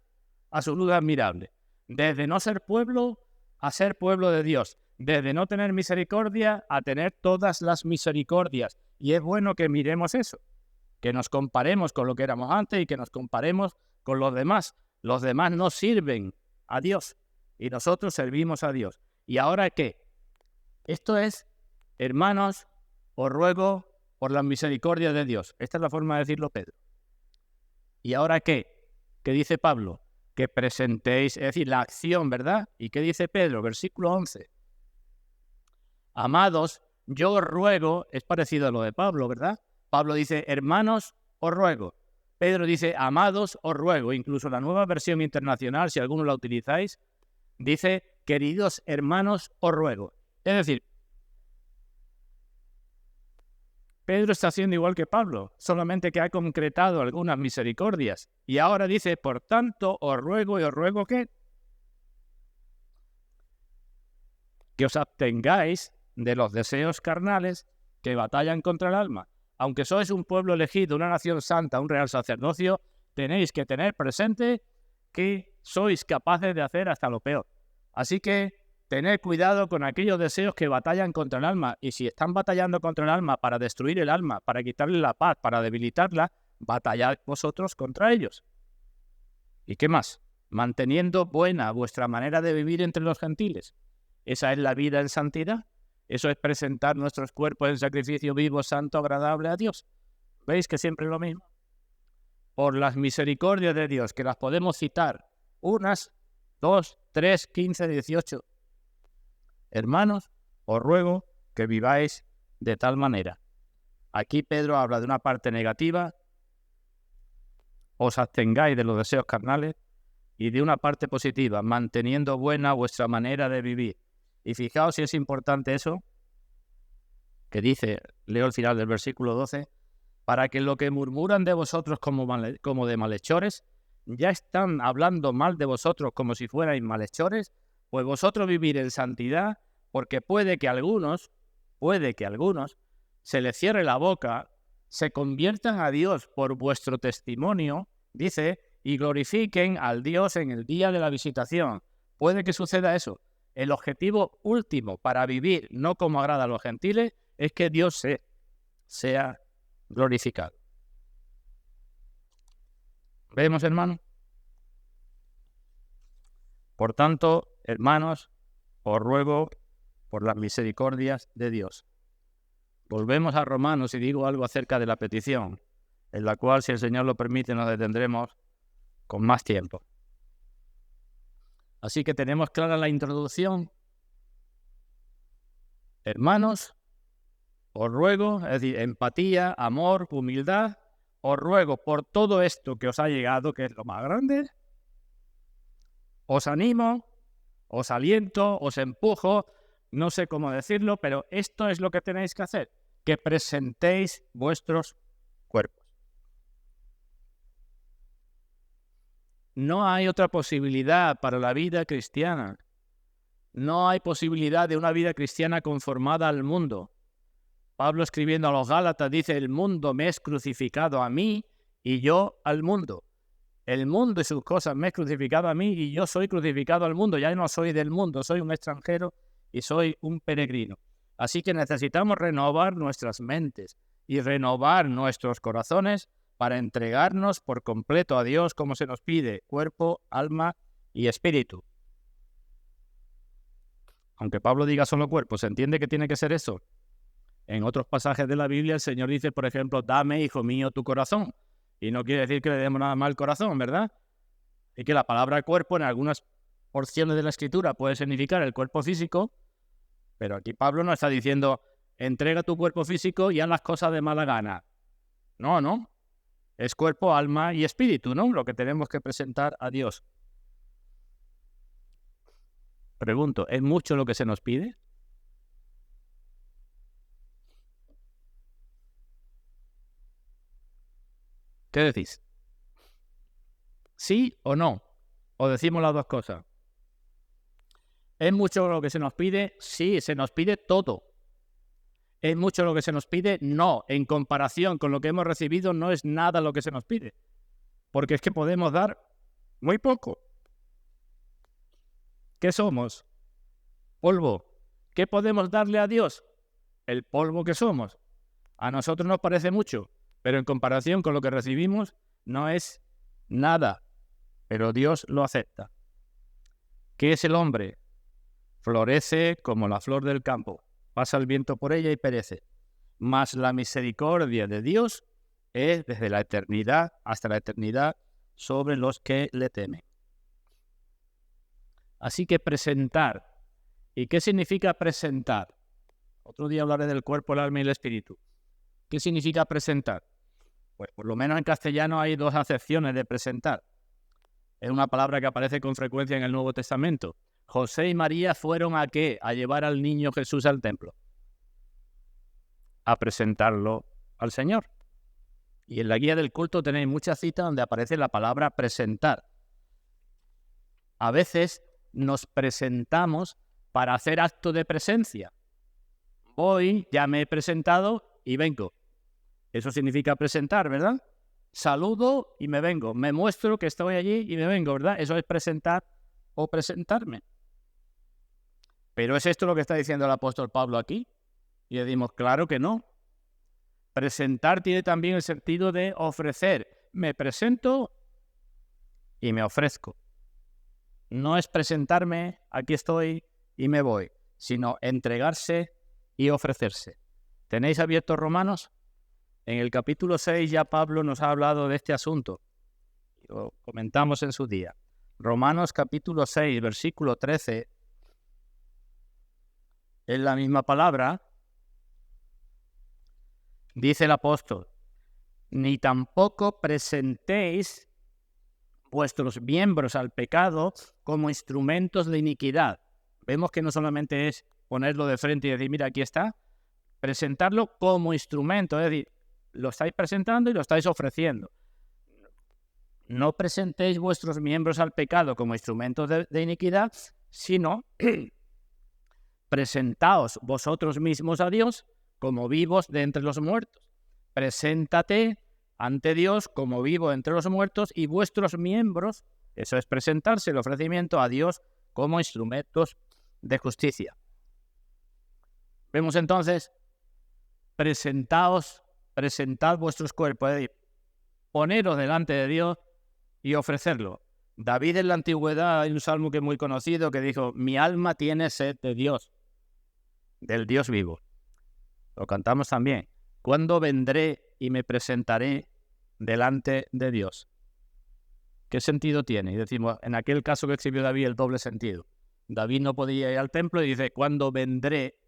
a su luz admirable. Desde no ser pueblo a ser pueblo de Dios. Desde no tener misericordia a tener todas las misericordias. Y es bueno que miremos eso. Que nos comparemos con lo que éramos antes y que nos comparemos con los demás. Los demás no sirven a Dios y nosotros servimos a Dios. ¿Y ahora qué? Esto es, hermanos, os ruego por la misericordia de Dios. Esta es la forma de decirlo Pedro. ¿Y ahora qué? ¿Qué dice Pablo? Que presentéis, es decir, la acción, ¿verdad? ¿Y qué dice Pedro? Versículo 11. Amados, yo os ruego, es parecido a lo de Pablo, ¿verdad? Pablo dice, hermanos, os ruego. Pedro dice, amados, os ruego. Incluso la nueva versión internacional, si alguno la utilizáis, dice, queridos hermanos, os ruego. Es decir, Pedro está haciendo igual que Pablo, solamente que ha concretado algunas misericordias. Y ahora dice, por tanto, os ruego y os ruego que os abstengáis de los deseos carnales que batallan contra el alma. Aunque sois un pueblo elegido, una nación santa, un real sacerdocio, tenéis que tener presente que sois capaces de hacer hasta lo peor. Así que tened cuidado con aquellos deseos que batallan contra el alma. Y si están batallando contra el alma para destruir el alma, para quitarle la paz, para debilitarla, batallad vosotros contra ellos. ¿Y qué más? Manteniendo buena vuestra manera de vivir entre los gentiles. ¿Esa es la vida en santidad? Eso es presentar nuestros cuerpos en sacrificio vivo, santo, agradable a Dios. ¿Veis que siempre es lo mismo? Por las misericordias de Dios, que las podemos citar. 1, 2, 3, 15, 18. Hermanos, os ruego que viváis de tal manera. Aquí Pedro habla de una parte negativa, os abstengáis de los deseos carnales, y de una parte positiva, manteniendo buena vuestra manera de vivir. Y fijaos si es importante eso, que dice, leo el final del versículo 12, para que lo que murmuran de vosotros como de malhechores, ya están hablando mal de vosotros como si fuerais malhechores, pues vosotros vivir en santidad, porque puede que a algunos se les cierre la boca, se conviertan a Dios por vuestro testimonio, dice, y glorifiquen al Dios en el día de la visitación. Puede que suceda eso. El objetivo último para vivir, no como agrada a los gentiles, es que Dios sea glorificado. ¿Vemos, hermanos? Por tanto, hermanos, os ruego por las misericordias de Dios. Volvemos a Romanos y digo algo acerca de la petición, en la cual, si el Señor lo permite, nos detendremos con más tiempo. Así que tenemos clara la introducción. Hermanos, os ruego, es decir, empatía, amor, humildad, os ruego por todo esto que os ha llegado, que es lo más grande, os animo, os aliento, os empujo, no sé cómo decirlo, pero esto es lo que tenéis que hacer, que presentéis vuestros cuerpos. No hay otra posibilidad para la vida cristiana. No hay posibilidad de una vida cristiana conformada al mundo. Pablo, escribiendo a los Gálatas, dice, el mundo me es crucificado a mí y yo al mundo. El mundo y sus cosas me es crucificado a mí y yo soy crucificado al mundo. Ya no soy del mundo, soy un extranjero y soy un peregrino. Así que necesitamos renovar nuestras mentes y renovar nuestros corazones para entregarnos por completo a Dios como se nos pide, cuerpo, alma y espíritu. Aunque Pablo diga solo cuerpo, ¿se entiende que tiene que ser eso? En otros pasajes de la Biblia el Señor dice, por ejemplo, dame, hijo mío, tu corazón. Y no quiere decir que le demos nada más al corazón, ¿verdad? Y que la palabra cuerpo en algunas porciones de la Escritura puede significar el cuerpo físico, pero aquí Pablo no está diciendo, entrega tu cuerpo físico y haz las cosas de mala gana. No. Es cuerpo, alma y espíritu, ¿no? Lo que tenemos que presentar a Dios. Pregunto, ¿es mucho lo que se nos pide? ¿Qué decís? ¿Sí o no? ¿O decimos las dos cosas? ¿Es mucho lo que se nos pide? Sí, se nos pide todo. ¿Es mucho lo que se nos pide? No. En comparación con lo que hemos recibido, no es nada lo que se nos pide. Porque es que podemos dar muy poco. ¿Qué somos? Polvo. ¿Qué podemos darle a Dios? El polvo que somos. A nosotros nos parece mucho, pero en comparación con lo que recibimos, no es nada. Pero Dios lo acepta. ¿Qué es el hombre? Florece como la flor del campo. Pasa el viento por ella y perece. Mas la misericordia de Dios es desde la eternidad hasta la eternidad sobre los que le temen. Así que presentar. ¿Y qué significa presentar? Otro día hablaré del cuerpo, el alma y el espíritu. ¿Qué significa presentar? Pues por lo menos en castellano hay dos acepciones de presentar. Es una palabra que aparece con frecuencia en el Nuevo Testamento. José y María fueron ¿a qué? A llevar al niño Jesús al templo. A presentarlo al Señor. Y en la guía del culto tenéis muchas citas donde aparece la palabra presentar. A veces nos presentamos para hacer acto de presencia. Voy, ya me he presentado y vengo. Eso significa presentar, ¿verdad? Saludo y me vengo. Me muestro que estoy allí y me vengo, ¿verdad? Eso es presentar o presentarme. ¿Pero es esto lo que está diciendo el apóstol Pablo aquí? Y decimos, claro que no. Presentar tiene también el sentido de ofrecer. Me presento y me ofrezco. No es presentarme, aquí estoy y me voy, sino entregarse y ofrecerse. ¿Tenéis abiertos Romanos? En el capítulo 6 ya Pablo nos ha hablado de este asunto. Lo comentamos en su día. Romanos capítulo 6, versículo 13. Es la misma palabra. Dice el apóstol, ni tampoco presentéis vuestros miembros al pecado como instrumentos de iniquidad. Vemos que no solamente es ponerlo de frente y decir, mira, aquí está, presentarlo como instrumento, es decir, lo estáis presentando y lo estáis ofreciendo. No presentéis vuestros miembros al pecado como instrumentos de iniquidad, sino presentaos vosotros mismos a Dios como vivos de entre los muertos. Preséntate ante Dios como vivo entre los muertos y vuestros miembros, eso es presentarse el ofrecimiento a Dios como instrumentos de justicia. Vemos entonces, presentad vuestros cuerpos, es decir, poneros delante de Dios y ofrecerlo. David en la antigüedad, hay un salmo que es muy conocido que dijo, mi alma tiene sed de Dios, del Dios vivo. Lo cantamos también. ¿Cuándo vendré y me presentaré delante de Dios? ¿Qué sentido tiene? Y decimos, en aquel caso que escribió David, el doble sentido. David no podía ir al templo y dice, ¿cuándo vendré?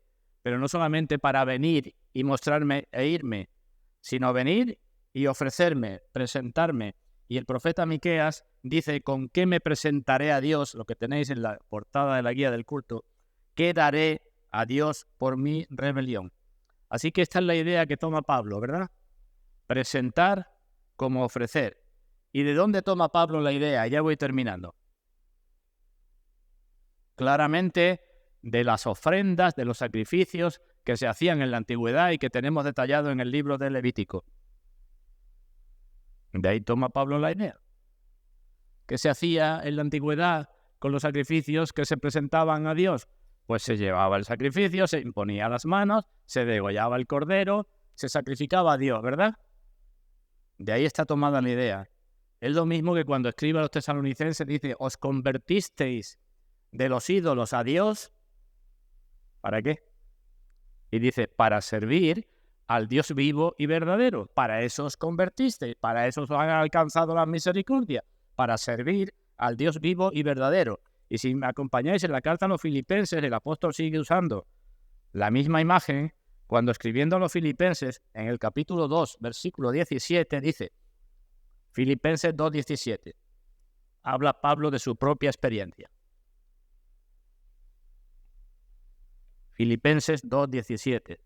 Pero no solamente para venir y mostrarme e irme, sino venir y ofrecerme, presentarme. Y el profeta Miqueas dice, ¿con qué me presentaré a Dios? Lo que tenéis en la portada de la guía del culto. ¿Qué daré a Dios por mi rebelión? Así que esta es la idea que toma Pablo, ¿verdad? Presentar como ofrecer. ¿Y de dónde toma Pablo la idea? Ya voy terminando. Claramente de las ofrendas, de los sacrificios que se hacían en la antigüedad y que tenemos detallado en el libro de Levítico. De ahí toma Pablo la idea. ¿Qué se hacía en la antigüedad con los sacrificios que se presentaban a Dios? Pues se llevaba el sacrificio, se imponía las manos, se degollaba el cordero, se sacrificaba a Dios, ¿verdad? De ahí está tomada la idea. Es lo mismo que cuando escribe a los tesalonicenses, dice, os convertisteis de los ídolos a Dios, ¿para qué? Y dice, para servir al Dios vivo y verdadero. Para eso os convertisteis, para eso os han alcanzado la misericordia, para servir al Dios vivo y verdadero. Y si me acompañáis en la carta a los filipenses, el apóstol sigue usando la misma imagen cuando escribiendo a los filipenses en el capítulo 2, versículo 17, dice, Filipenses 2:17, habla Pablo de su propia experiencia. Filipenses 2:17,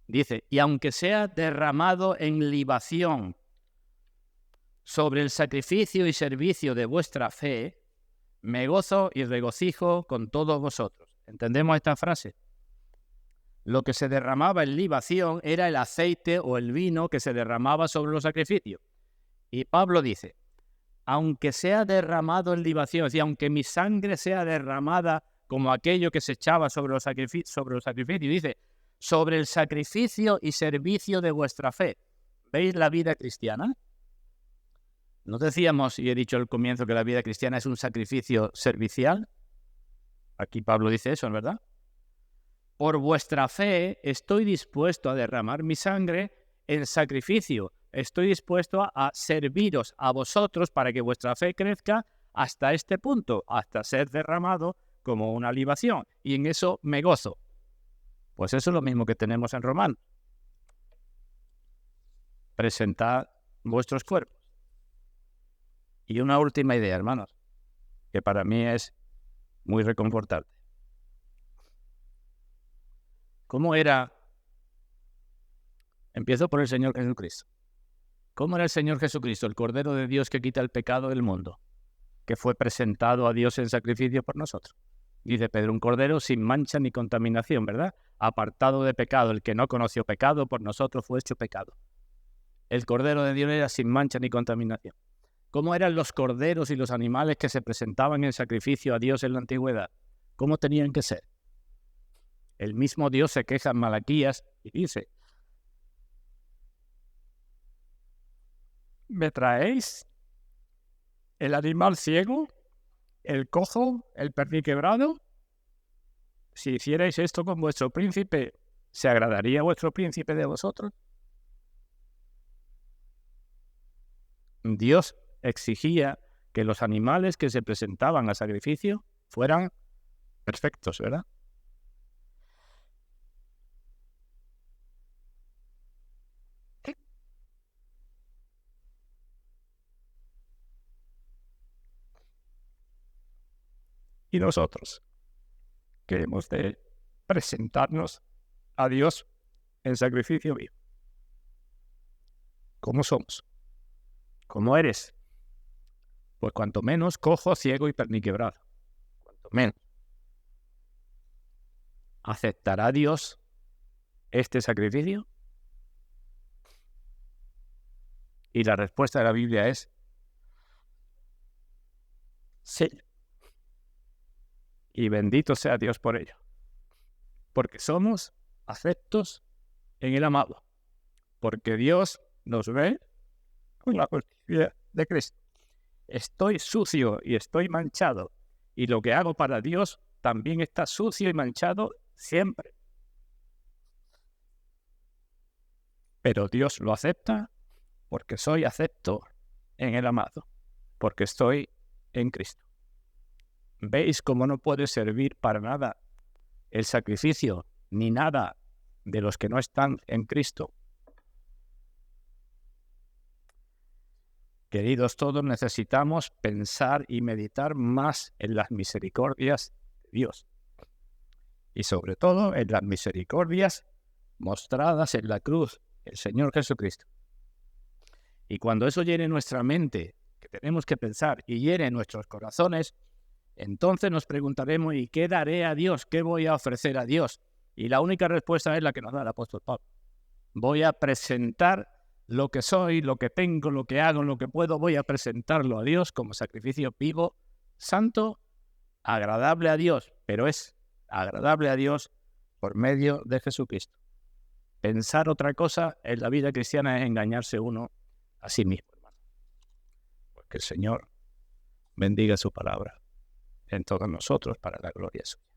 dice, y aunque sea derramado en libación sobre el sacrificio y servicio de vuestra fe, me gozo y regocijo con todos vosotros. ¿Entendemos esta frase? Lo que se derramaba en libación era el aceite o el vino que se derramaba sobre los sacrificios. Y Pablo dice, aunque sea derramado en libación, es decir, aunque mi sangre sea derramada como aquello que se echaba sobre los sacrificios, dice, sobre el sacrificio y servicio de vuestra fe. ¿Veis la vida cristiana? ¿No decíamos, y he dicho al comienzo, que la vida cristiana es un sacrificio servicial? Aquí Pablo dice eso, ¿verdad? Por vuestra fe estoy dispuesto a derramar mi sangre en sacrificio. Estoy dispuesto a serviros a vosotros para que vuestra fe crezca hasta este punto, hasta ser derramado como una libación. Y en eso me gozo. Pues eso es lo mismo que tenemos en Romanos. Presentad vuestros cuerpos. Y una última idea, hermanos, que para mí es muy reconfortante. ¿Cómo era? Empiezo por el Señor Jesucristo. ¿Cómo era el Señor Jesucristo, el Cordero de Dios que quita el pecado del mundo, que fue presentado a Dios en sacrificio por nosotros? Dice Pedro, un cordero sin mancha ni contaminación, ¿verdad? Apartado de pecado, el que no conoció pecado, por nosotros fue hecho pecado. El Cordero de Dios era sin mancha ni contaminación. ¿Cómo eran los corderos y los animales que se presentaban en sacrificio a Dios en la antigüedad? ¿Cómo tenían que ser? El mismo Dios se queja en Malaquías y dice, ¿me traéis el animal ciego, el cojo, el perniquebrado? Si hicierais esto con vuestro príncipe, ¿se agradaría vuestro príncipe de vosotros? Dios exigía que los animales que se presentaban a sacrificio fueran perfectos, ¿verdad? Y nosotros, que hemos de presentarnos a Dios en sacrificio vivo. ¿Cómo somos? ¿Cómo eres? Pues cuanto menos cojo, ciego y perniquebrado. Cuanto menos. ¿Aceptará Dios este sacrificio? Y la respuesta de la Biblia es sí. Y bendito sea Dios por ello. Porque somos aceptos en el amado. Porque Dios nos ve con la justicia de Cristo. Estoy sucio y estoy manchado. Y lo que hago para Dios también está sucio y manchado siempre. Pero Dios lo acepta porque soy acepto en el amado. Porque estoy en Cristo. ¿Veis cómo no puede servir para nada el sacrificio ni nada de los que no están en Cristo? Queridos todos, necesitamos pensar y meditar más en las misericordias de Dios. Y sobre todo en las misericordias mostradas en la cruz, el Señor Jesucristo. Y cuando eso llene nuestra mente, que tenemos que pensar, y llene nuestros corazones, entonces nos preguntaremos, ¿y qué daré a Dios? ¿Qué voy a ofrecer a Dios? Y la única respuesta es la que nos da el apóstol Pablo. Voy a presentar lo que soy, lo que tengo, lo que hago, lo que puedo, voy a presentarlo a Dios como sacrificio vivo, santo, agradable a Dios, pero es agradable a Dios por medio de Jesucristo. Pensar otra cosa en la vida cristiana es engañarse uno a sí mismo, hermano. Porque el Señor bendiga su palabra en todos nosotros para la gloria suya.